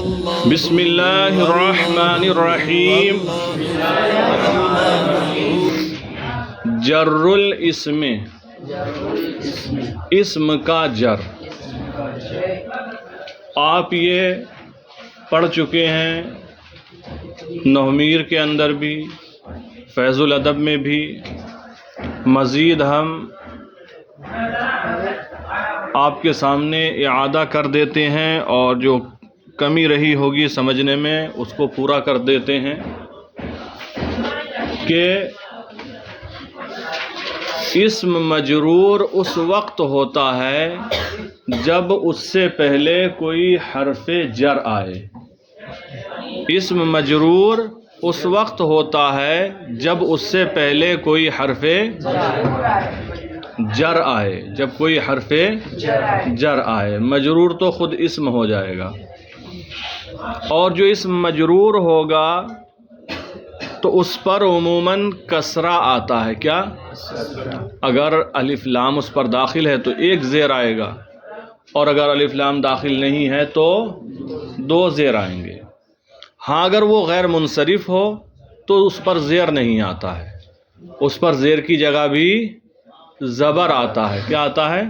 بسم اللہ الرحمن الرحیم. جر الاسم، اسم کا جر. آپ یہ پڑھ چکے ہیں نحومیر کے اندر بھی، فیض الادب میں بھی. مزید ہم آپ کے سامنے اعادہ کر دیتے ہیں اور جو کمی رہی ہوگی سمجھنے میں اس کو پورا کر دیتے ہیں کہ اسم مجرور اس وقت ہوتا ہے جب اس سے پہلے کوئی حرف جر آئے. اسم مجرور اس وقت ہوتا ہے جب اس سے پہلے کوئی حرف جر آئے. جب کوئی حرف جر آئے، مجرور تو خود اسم ہو جائے گا. اور جو اسم مجرور ہوگا تو اس پر عموماً کسرہ آتا ہے. کیا؟ اگر الف لام اس پر داخل ہے تو ایک زیر آئے گا، اور اگر الف لام داخل نہیں ہے تو دو زیر آئیں گے. ہاں اگر وہ غیر منصرف ہو تو اس پر زیر نہیں آتا ہے، اس پر زیر کی جگہ بھی زبر آتا ہے. کیا آتا ہے؟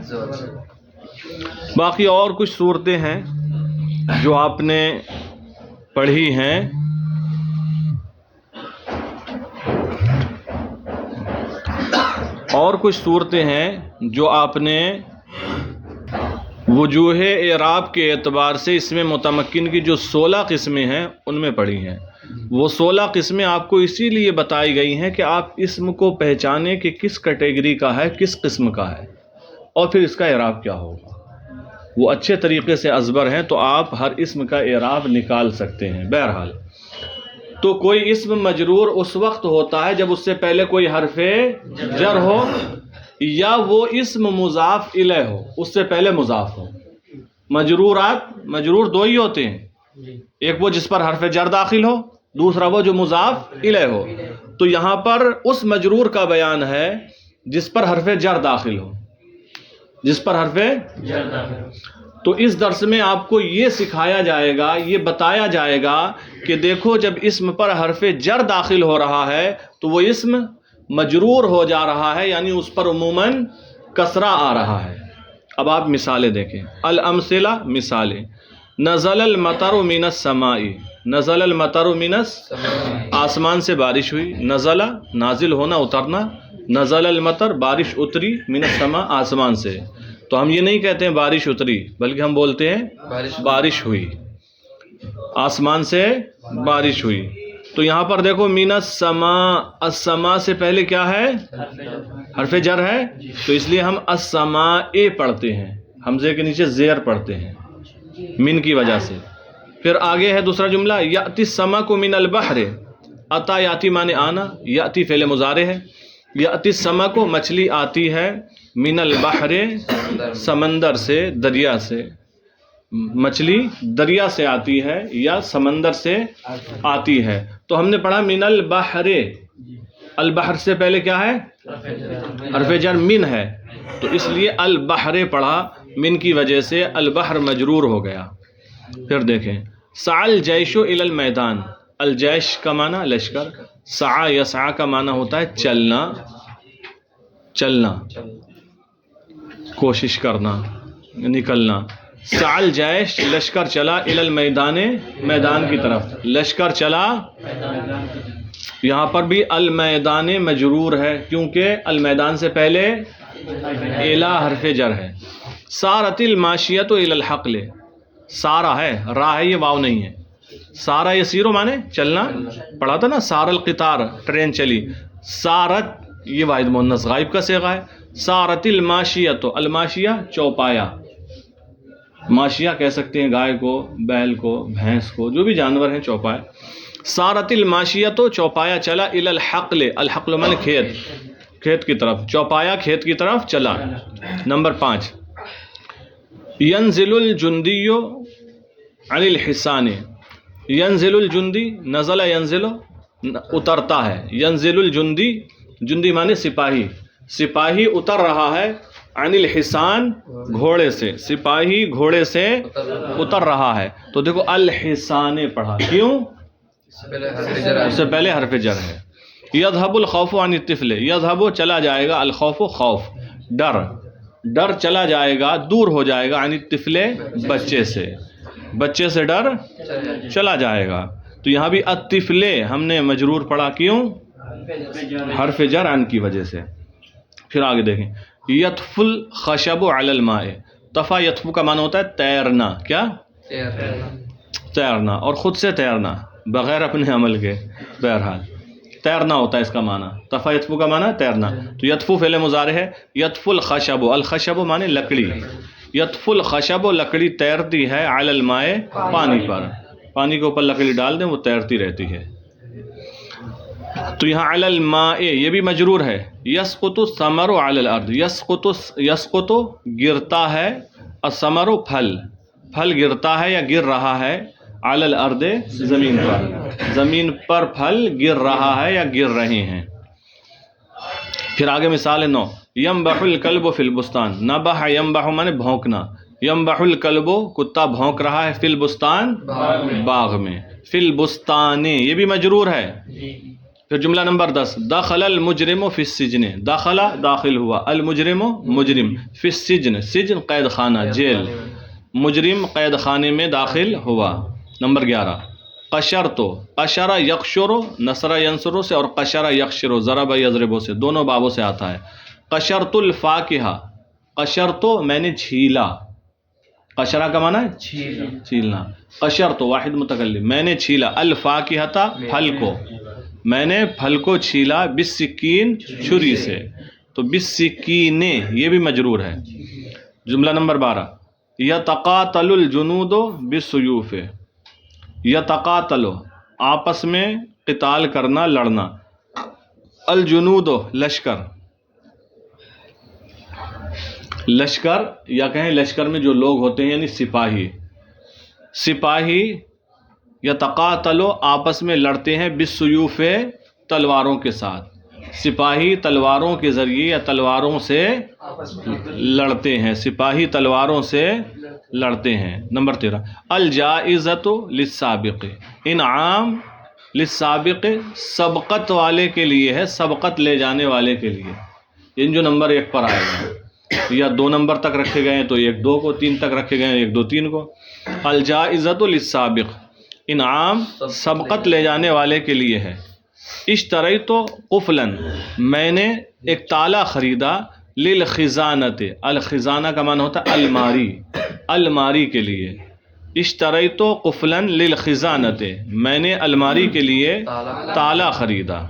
باقی اور کچھ صورتیں ہیں جو آپ نے پڑھی ہیں. اور کچھ صورتیں ہیں جو آپ نے وجوہ اعراب کے اعتبار سے اس میں متمکن کی جو 16 قسمیں ہیں ان میں پڑھی ہیں. وہ 16 قسمیں آپ کو اسی لیے بتائی گئی ہیں کہ آپ اسم کو پہچانیں کہ کس کیٹیگری کا ہے، کس قسم کا ہے، اور پھر اس کا اعراب کیا ہوگا. وہ اچھے طریقے سے ازبر ہیں تو آپ ہر اسم کا اعراب نکال سکتے ہیں. بہرحال تو کوئی اسم مجرور اس وقت ہوتا ہے جب اس سے پہلے کوئی حرف جر ہو یا وہ اسم مضاف الیہ ہو، اس سے پہلے مضاف ہو. مجرور دو ہی ہوتے ہیں، ایک وہ جس پر حرف جر داخل ہو، دوسرا وہ جو مضاف الیہ ہو. تو یہاں پر اس مجرور کا بیان ہے جس پر حرف جر داخل ہو، جس پر حرف جر داخل ہو. تو اس درس میں آپ کو یہ سکھایا جائے گا، یہ بتایا جائے گا کہ دیکھو جب اسم پر حرف جر داخل ہو رہا ہے تو وہ اسم مجرور ہو جا رہا ہے، یعنی اس پر عموماً کسرہ آ رہا ہے. اب آپ مثالیں دیکھیں. الامثلہ، مثالیں. نزل المطر من السماء، نزل المطر من السماء، آسمان سے بارش ہوئی. نزلہ نازل ہونا، اترنا. نزل المطر، بارش اتری. من السماء، آسمان سے. تو ہم یہ نہیں کہتے ہیں بارش اتری، بلکہ ہم بولتے ہیں بارش ہوئی، آسمان سے بارش ہوئی. تو یہاں پر دیکھو من السماء، السماء سے پہلے کیا ہے؟ حرف جر ہے، تو اس لیے ہم السماء پڑھتے ہیں، حمزے کے نیچے زیر پڑھتے ہیں من کی وجہ سے. پھر آگے ہے دوسرا جملہ، یأتی السمک من البحر. اتا یاتی معنی آنا، یاتی فعل مضارع ہے. یأتی السمک، مچھلی آتی ہے، من البحر، سمندر سے، دریا سے. مچھلی دریا سے آتی ہے یا سمندر سے آتی ہے. تو ہم نے پڑھا من البحر، البحر سے پہلے کیا ہے؟ حرف جر من ہے، تو اس لیے البحر پڑھا، من کی وجہ سے البحر مجرور ہو گیا. پھر دیکھیں سعى الجيش الى المیدان. الجیش کا معنی لشکر، سعى یسعى کا معنی ہوتا ہے چلنا، چلنا، کوشش کرنا، نکلنا. سعى الجيش، لشکر چلا، الى المیدان، میدان کی طرف لشکر چلا. یہاں پر بھی المیدان مجرور ہے کیونکہ المیدان سے پہلے الى حرف جر ہے. سارت الماشیۃ الى الحقل، سارا ہے، را ہے، یہ واو نہیں ہے. سارا یسیرو مانے چلنا، پڑھا تھا نا. سار القطار، ٹرین چلی. سارت یہ واحد مؤنث غائب کا صیغہ ہے. سارت الماشیۃ، الماشیہ چوپایا، ماشیہ کہہ سکتے ہیں گائے کو، بیل کو، بھینس کو، جو بھی جانور ہیں چوپایا. سارت الماشیۃ، چوپایا چلا، الی الحقل، الحقل مانے کھیت، کھیت کی طرف. چوپایا کھیت کی طرف چلا. نمبر 5 ینزل الجندی عن الحصان. ینزل الجندی، نزل ینزل، اترتا ہے. ینزل الجندی، جندی مانے سپاہی، سپاہی اتر رہا ہے عن الحصان گھوڑے سے، سپاہی گھوڑے سے اتر رہا ہے. تو دیکھو الحصان پڑھا، کیوں؟ اس سے پہلے حرف جر ہے. یذهب الخوف عن الطفل، یذهب چلا جائے گا، الخوف خوف ڈر، ڈر چلا جائے گا، دور ہو جائے گا، عن الطفل بچے سے، بچے سے ڈر چلا جائے گا. تو یہاں بھی الطفل ہم نے مجرور پڑھا، کیوں؟ حرف جر عن کی وجہ سے. پھر آگے دیکھیں یطفو الخشب علی الماء، طفا یطفو کا معنی ہوتا ہے تیرنا، کیا؟ تیرنا، اور خود سے تیرنا بغیر اپنے عمل کے، بہرحال تیرنا ہوتا ہے اس کا معنی. طفا یطفو کا معنی تیرنا. تو یطفو فعل مضارع ہے. یطفو الخشب، الخشب معنی لکڑی، یطفو الخشب لکڑی تیرتی ہے، علی الماء پانی پر، پانی کے اوپر لکڑی ڈال دیں وہ تیرتی رہتی ہے. تو یہاں علی الماء یہ بھی مجرور ہے. یسقط الثمر علی الارض، یسقط گرتا ہے، الثمر پھل، پھل گرتا ہے یا گر رہا ہے، علی الارض زمین پر، زمین پر پھل گر رہا ہے یا گر رہے ہیں. پھر آگے مثال 9 ینبح الکلب فی البستان، نبح ینبح مانے بھونکنا، ینبح الکلب کتا بھونک رہا ہے، فی البستان باغ میں، فی البستان یہ بھی مجرور ہے. پھر جملہ نمبر 10 دخل المجرم فی السجن، دخل داخل ہوا، المجرم مجرم، فی السجن سجن قید خانہ جیل، مجرم قید خانے میں داخل ہوا. نمبر 11 قشرتو، قشر یقشر نصر ینصر سے اور قشر یقشر ضرب یضرب سے، دونوں بابوں سے آتا ہے. قشرت الفاکہہ، قشرتو میں نے چھیلا، قشرہ کا معنی ہے چھیلنا، قشرتو واحد متکلم میں نے چھیلا، الفاکہۃ پھل کو، میں نے پھل کو چھیلا، بالسکین چھری سے. تو بالسکین یہ بھی مجرور ہے. جملہ نمبر 12 یتقاتل الجنود بالسیوف، یتقاتل آپس میں قتال کرنا لڑنا، الجنود لشکر، لشکر یا کہیں لشکر میں جو لوگ ہوتے ہیں یعنی سپاہی، سپاہی یتقاتل آپس میں لڑتے ہیں، بالسیوف تلواروں کے ساتھ، سپاہی تلواروں کے ذریعے یا تلواروں سے لڑتے ہیں، سپاہی تلواروں سے لڑتے ہیں. نمبر 13 الجائزۃ للسابق، انعام للسابق سبقت والے کے لیے ہے، سبقت لے جانے والے کے لیے. ان جو نمبر 1 پر آئے گا یا 2 نمبر تک رکھے گئے ہیں تو 1 2 کو، 3 تک رکھے گئے ہیں 1 2 3 کو. الجائزۃ للسابق انعام سبقت لے جانے والے کے لیے ہے. اشتریت قفلا میں نے ایک تالا خریدا، للخزانۃ الخزانہ کا معنی ہوتا ہے الماری، الماری کے لیے. اشتریت قفلا للخزانۃ میں نے الماری کے لیے تالا خریدا.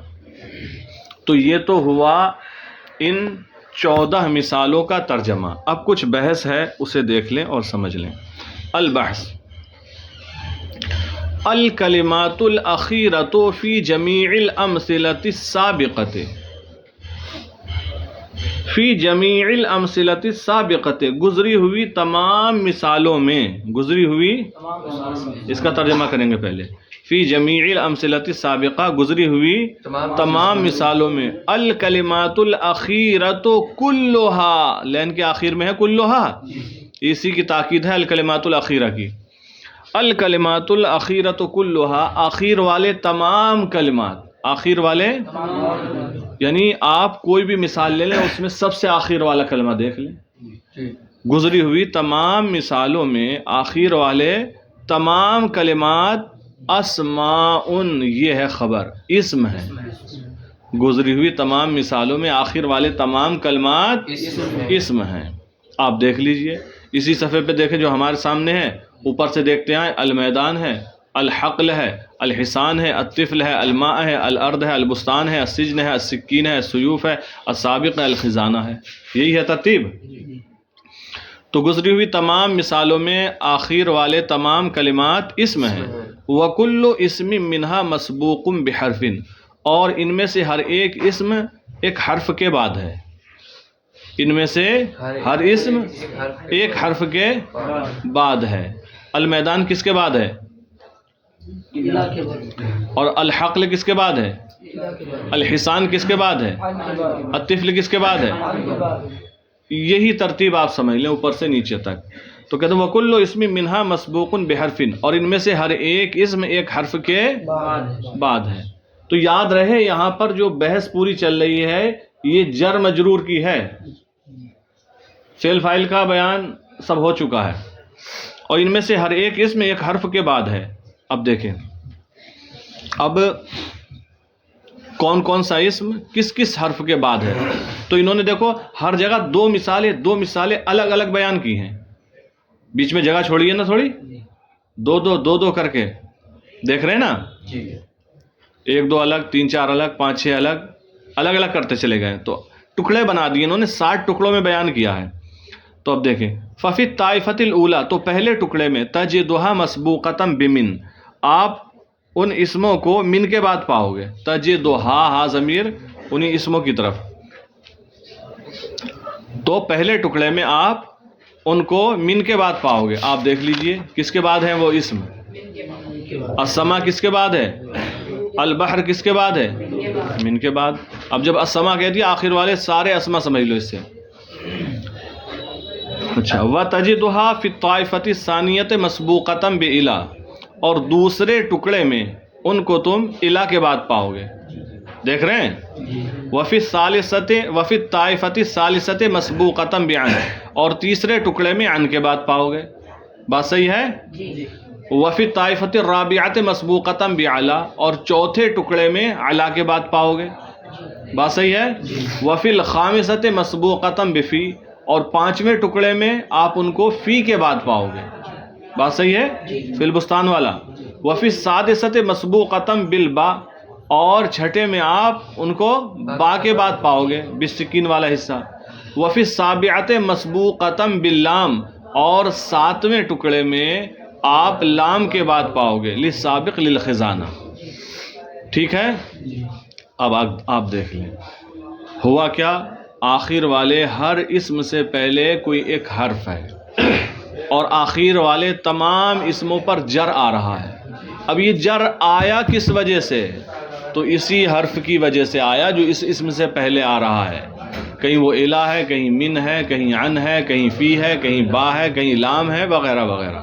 تو یہ تو ہوا ان 14 مثالوں کا ترجمہ. اب کچھ بحث ہے اسے دیکھ لیں اور سمجھ لیں. البحث الکلمات الاخیرۃ فی جمیع الامثلۃ السابقۃ، فی جمیع الامثلۃ السابقۃ گزری ہوئی تمام مثالوں میں، گزری ہوئی اس کا ترجمہ کریں گے پہلے. فی جمیع الامثلۃ السابقہ گزری ہوئی تمام مثالوں میں، الکلمات الاخیرۃ کلھا لین کے آخر میں ہے کلھا، اسی کی تاکید ہے الکلمات الاخیرہ کی. الکلمات الاخیرۃ کلھا آخر والے تمام کلمات، آخر والے یعنی آپ کوئی بھی مثال لے لیں اس میں سب سے آخر والا کلمہ دیکھ لیں. گزری ہوئی تمام مثالوں میں آخر والے تمام کلمات اسماء یہ ہے خبر، اسم ہے. گزری ہوئی تمام مثالوں میں آخر والے تمام کلمات اسم ہیں. آپ دیکھ لیجئے اسی صفحے پہ دیکھیں جو ہمارے سامنے ہے، اوپر سے دیکھتے ہیں المیدان ہے، الحقل ہے، الحصان ہے، الطفل ہے، الماء ہے، الارض ہے، البستان ہے، السجن ہے، السکین ہے، السیوف ہے، السابق ہے، الخزانہ ہے. یہی ہے ترتیب. تو گزری ہوئی تمام مثالوں میں آخر والے تمام کلمات اسم ہیں. وَكُلُّ اسم منہا مسبوق بحرف، اور ان میں سے ہر ایک اسم ایک حرف کے بعد ہے. ان میں سے ہر اسم ایک حرف کے بعد ہے. المیدان کس کے بعد ہے؟ اور الحقل کس کے بعد ہے؟ الحصان کس کے بعد ہے؟ الطفل کس کے بعد ہے؟ یہی ترتیب آپ سمجھ لیں اوپر سے نیچے تک. تو کہتے ہیں وَكُلُّ اسم منہا مسبوق بحرف، اور ان میں سے ہر ایک اسم ایک حرف کے بعد ہے. تو یاد رہے یہاں پر جو بحث پوری چل رہی ہے یہ جر مجرور کی ہے، فعل فاعل کا بیان سب ہو چکا ہے، اور ان میں سے ہر ایک اسم ایک حرف کے بعد ہے. اب دیکھیں اب کون کون سا اسم کس کس حرف کے بعد ہے. تو انہوں نے دیکھو ہر جگہ دو مثالیں الگ الگ بیان کی ہیں، بیچ میں جگہ چھوڑی ہے نا تھوڑی، دو کر کے دیکھ رہے ہیں نا، ایک دو الگ، تین چار الگ، پانچ چھ الگ کرتے چلے گئے. تو ٹکڑے بنا دیے انہوں نے، 60 ٹکڑوں میں بیان کیا ہے. تو اب دیکھیں ففی الطائفۃ الاولی، تو پہلے ٹکڑے میں تجدھا مسبوقۃ بمن، آپ ان اسموں کو من کے بعد پاؤ گے. تجدھا، ہا ضمیر انہی اسموں کی طرف. تو پہلے ٹکڑے میں آپ ان کو من کے بعد پاؤ گے. آپ دیکھ لیجئے کس کے بعد ہیں وہ اسم. السما کس کے بعد ہے؟ البحر کس کے بعد ہے؟ من کے بعد. اب جب السما کہہ دیا آخر والے سارے اسما سمجھ لو اس سے. اچھا وَتَجِدُهَا فِي الطَّائِفَةِ الثَّانِيَةِ مَسْبُوقَةً بِإِلَى، اور دوسرے ٹکڑے میں ان کو تم الا کے بعد پاؤ گے. دیکھ رہے ہیں وفی الطائفۃ الثالثۃ مسبوقۃ بعن، اور تیسرے ٹکڑے میں عن کے بعد پاؤ گے. بات صحیح ہے؟ وفی الطائفۃ الرابعۃ مسبوقۃ بعلی، اور چوتھے ٹکڑے میں علا کے بعد پاؤ گے. بات صحیح ہے؟ وفی الخامسۃ مسبوقۃ بفی، اور پانچویں ٹکڑے میں آپ ان کو فی کے بعد پاؤ گے. بات صحیح ہے؟ فی البستان والا. وفی السادسۃ مسبوقۃ بالبا، اور چھٹے میں آپ ان کو با کے بعد پاؤ گے، بالسکین والا حصہ. وفی السابعۃ مسبوقۃ باللام، اور ساتویں ٹکڑے میں آپ لام کے بعد پاؤ گے، للسابق للخزانہ. ٹھیک ہے؟ اب آپ دیکھ لیں ہوا کیا. آخر والے ہر اسم سے پہلے کوئی ایک حرف ہے، اور آخر والے تمام اسموں پر جر آ رہا ہے. اب یہ جر آیا کس وجہ سے؟ تو اسی حرف کی وجہ سے آیا جو اس اسم سے پہلے آ رہا ہے. کہیں وہ الہ ہے، کہیں من ہے، کہیں عن ہے، کہیں فی ہے، کہیں با ہے، کہیں لام ہے، وغیرہ وغیرہ.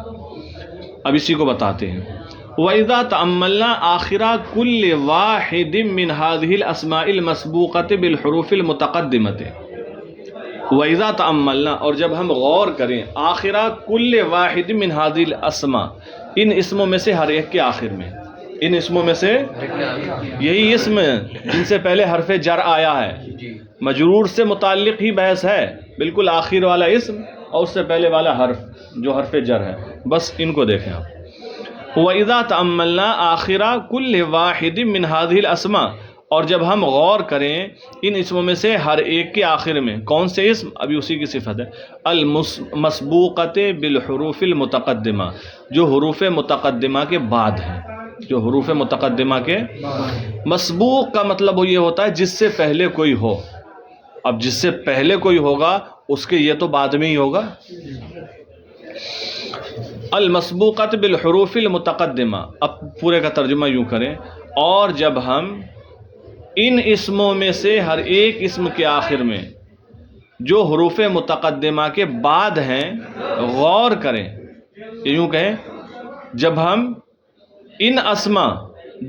اب اسی کو بتاتے ہیں. وَإِذَا تَأَمَّلْنَا آخِرَ كُلِّ وَاحِدٍ مِّنْ هَذِهِ الْأَسْمَاءِ الْمَسْبُوقَةِ بِالْحُرُوفِ الْمُتَقَدِّمَةِ. وَإِذَا تَأَمَّلْنَا، اور جب ہم غور کریں، آخِرَ كُلِّ وَاحِدٍ مِّنْ هَذِهِ الْأَسْمَاءِ، ان اسموں میں سے ہر ایک کے آخر میں، ان اسموں میں سے یہی اسم جن سے پہلے حرف جر آیا ہے، مجرور سے متعلق ہی بحث ہے، بالکل آخر والا اسم اور اس سے پہلے والا حرف جو حرف جر ہے. بس ان کو دیکھیں آپ. وَإِذَا تَأَمَّلْنَا آخِرَ كُلِّ وَاحِدٍ مِّنْ هَذِهِ الْأَسْمَاءِ، اور جب ہم غور کریں ان اسموں میں سے ہر ایک کے آخر میں کون سے اسم، ابھی اسی کی صفت ہے، المسبوقۃ بالحروف المتقدمہ، جو حروف متقدمہ کے بعد ہیں، جو حروف متقدمہ کے. مسبوق کا مطلب یہ ہوتا ہے جس سے پہلے کوئی ہو. اب جس سے پہلے کوئی ہوگا اس کے یہ تو بعد میں ہی ہوگا. المسبوقۃ بالحروف المتقدمہ. اب پورے کا ترجمہ یوں کریں، اور جب ہم ان اسموں میں سے ہر ایک اسم کے آخر میں جو حروف متقدمہ کے بعد ہیں غور کریں، یوں کہیں جب ہم ان اسما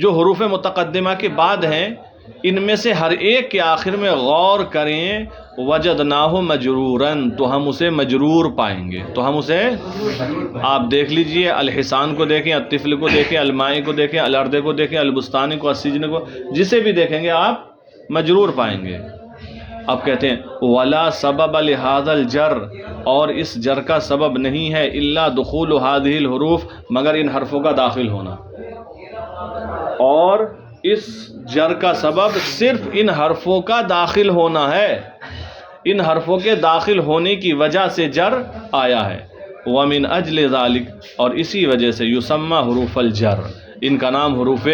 جو حروف متقدمہ کے بعد ہیں ان میں سے ہر ایک کے آخر میں غور کریں، وجدناہ مجروراً، تو ہم اسے مجرور پائیں گے. تو ہم اسے، آپ دیکھ لیجئے، الحسان کو دیکھیں، الطفل کو دیکھیں، المائی کو دیکھیں، الارض کو دیکھیں، البستانی کو، السجن کو، جسے بھی دیکھیں گے آپ مجرور پائیں گے. اب کہتے ہیں ولا سبب لہذا الجر، اور اس جر کا سبب نہیں ہے الا دخول هذه الحروف، مگر ان حرفوں کا داخل ہونا. اور اس جر کا سبب صرف ان حرفوں کا داخل ہونا ہے، ان حرفوں کے داخل ہونے کی وجہ سے جر آیا ہے. ومن اجل ذلک، اور اسی وجہ سے یسمى حروف الجر، ان کا نام حروف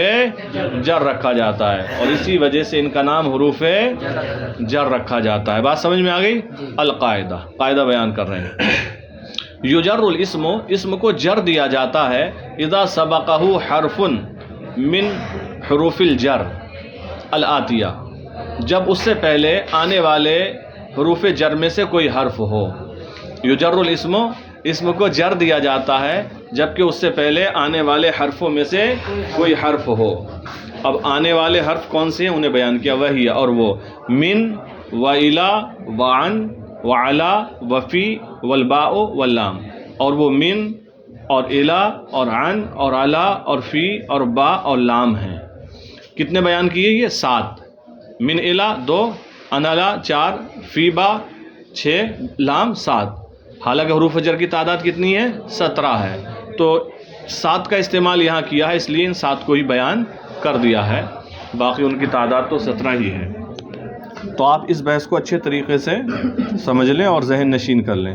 جر رکھا جاتا ہے، اور اسی وجہ سے ان کا نام حروف جر رکھا جاتا ہے. بات سمجھ میں آ گئی؟ القاعدہ، قاعدہ بیان کر رہے ہیں. یجر الاسم، اسم کو جر دیا جاتا ہے اذا سبقہ حرف من حروف الجر الآتیہ، جب اس سے پہلے آنے والے حروف جر میں سے کوئی حرف ہو. یجر الاسم، اسم کو جر دیا جاتا ہے جبکہ اس سے پہلے آنے والے حرفوں میں سے کوئی حرف ہو. اب آنے والے حرف کون سے ہیں انہیں بیان کیا. وہی، اور وہ من و الا و عن و علا و فی والباء واللام، اور وہ من اور الا اور عن اور علا اور فی اور با اور لام ہیں. کتنے بیان کیے یہ؟ 7. من الا 2، عن علا 4، فی با 6، لام 7. حالانکہ حروف جر کی تعداد کتنی ہے؟ 17 ہے. تو 7 کا استعمال یہاں کیا ہے، اس لیے ان 7 کو ہی بیان کر دیا ہے، باقی ان کی تعداد تو 17 ہی ہے. تو آپ اس بحث کو اچھے طریقے سے سمجھ لیں اور ذہن نشین کر لیں.